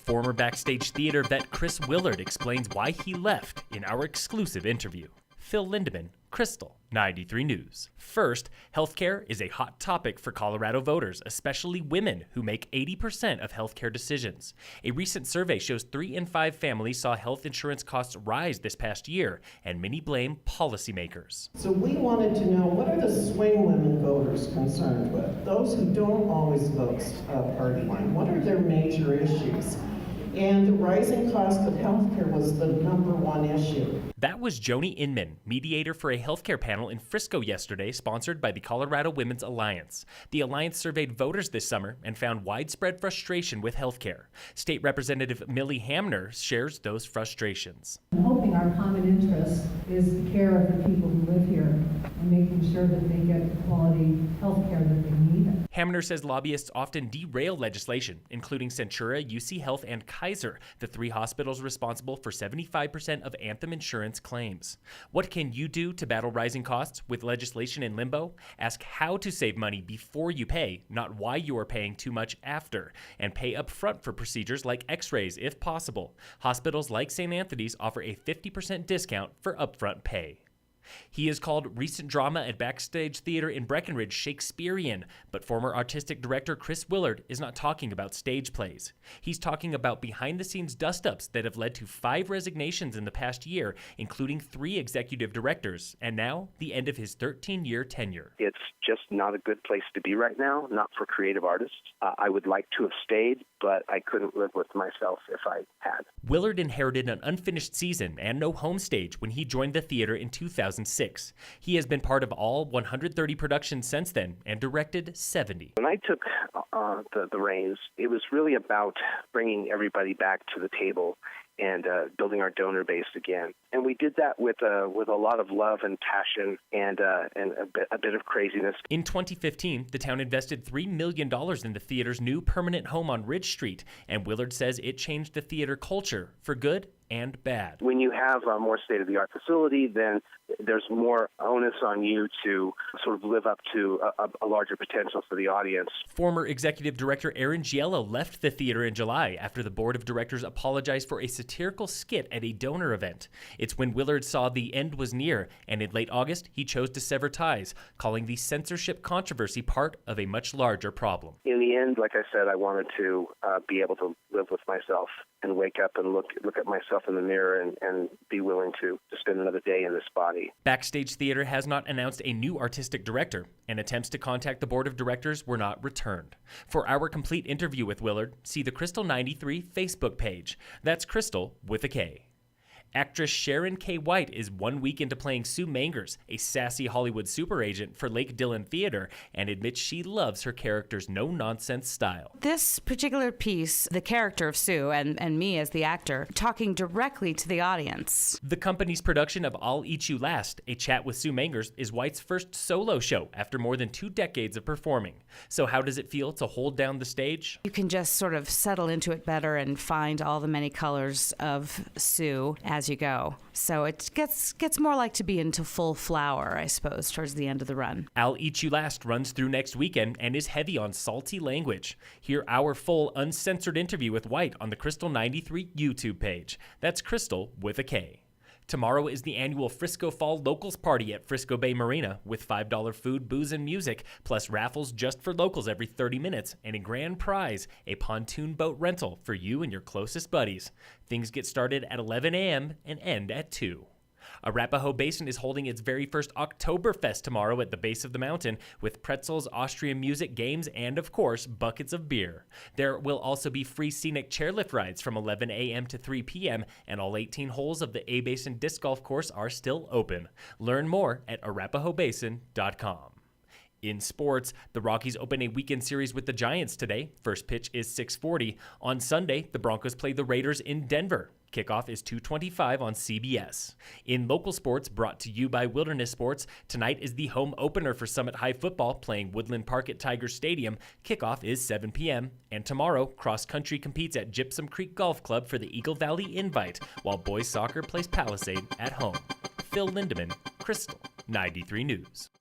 Former Backstage Theater vet Willard explains why he left in our exclusive interview. Phil Lindemann, Krystal, 93 News. First, healthcare is a hot topic for Colorado voters, especially women who make 80% of healthcare decisions. A recent survey shows 3 in 5 families saw health insurance costs rise this past year, and many blame policymakers. So we wanted to know, what are the swing women voters concerned with? Those who don't always vote party line. What are their major issues? And the rising cost of healthcare was the #1 issue. That was Joni Inman, mediator for a healthcare panel in Frisco yesterday, sponsored by the Colorado Women's Alliance. The Alliance surveyed voters this summer and found widespread frustration with healthcare. State Representative Millie Hamner shares those frustrations. I'm hoping our common interest is the care of the people who live here and making sure that they get the quality healthcare that they need. Hamner says lobbyists often derail legislation, including Centura, UC Health, and Kaiser, the 3 hospitals responsible for 75% of Anthem insurance claims. What can you do to battle rising costs with legislation in limbo? Ask how to save money before you pay, not why you are paying too much after, and pay up front for procedures like x-rays if possible. Hospitals like St. Anthony's offer a 50% discount for upfront pay. He has called recent drama at Backstage Theatre in Breckenridge Shakespearean, but former artistic director Willard is not talking about stage plays. He's talking about behind-the-scenes dust-ups that have led to 5 resignations in the past year, including 3 executive directors, and now the end of his 13-year tenure. It's just not a good place to be right now, not for creative artists. I would like to have stayed, but I couldn't live with myself if I had. Willard inherited an unfinished season and no home stage when he joined the theater in 2006. He has been part of all 130 productions since then and directed 70. When I took the reins, it was really about bringing everybody back to the table and building our donor base again. And we did that with a lot of love and passion and a bit of craziness. In 2015, the town invested $3 million in the theater's new permanent home on Ridge Street, and Willard says it changed the theater culture for good and bad. When you have a more state-of-the-art facility, then there's more onus on you to sort of live up to a larger potential for the audience. Former executive director Aaron Giello left the theater in July after the board of directors apologized for a satirical skit at a donor event. It's when Willard saw the end was near, and in late August, he chose to sever ties, calling the censorship controversy part of a much larger problem. In the end, like I said, I wanted to be able to live with myself and wake up and look at myself in the mirror and be willing to spend another day in this body. Backstage Theatre has not announced a new artistic director, and attempts to contact the board of directors were not returned. For our complete interview with Willard, see the Krystal 93 Facebook page. That's Krystal with a K. Actress Sharon K. White is 1 week into playing Sue Mangers, a sassy Hollywood super agent for Lake Dillon Theater, and admits she loves her character's no-nonsense style. This particular piece, the character of Sue and me as the actor, talking directly to the audience. The company's production of I'll Eat You Last, a chat with Sue Mangers, is White's first solo show after more than 2 decades of performing. So how does it feel to hold down the stage? You can just sort of settle into it better and find all the many colors of Sue as you go. So it gets more like to be into full flower, I suppose, towards the end of the run. I'll Eat You Last runs through next weekend and is heavy on salty language. Hear our full uncensored interview with White on the Krystal 93 YouTube page. That's Krystal with a K. Tomorrow is the annual Frisco Fall Locals Party at Frisco Bay Marina with $5 food, booze, and music, plus raffles just for locals every 30 minutes, and a grand prize, a pontoon boat rental for you and your closest buddies. Things get started at 11 a.m. and end at 2. A-Basin is holding its very first Oktoberfest tomorrow at the base of the mountain with pretzels, Austrian music, games, and, of course, buckets of beer. There will also be free scenic chairlift rides from 11 a.m. to 3 p.m., and all 18 holes of the A-Basin disc golf course are still open. Learn more at arapahoebasin.com. In sports, the Rockies open a weekend series with the Giants today. First pitch is 6:40. On Sunday, the Broncos play the Raiders in Denver. Kickoff is 2:25 on CBS. In local sports, brought to you by Wilderness Sports, tonight is the home opener for Summit High football playing Woodland Park at Tiger Stadium. Kickoff is 7 p.m. And tomorrow, cross country competes at Gypsum Creek Golf Club for the Eagle Valley Invite, while boys soccer plays Palisade at home. Phil Lindemann, Krystal, 93 News.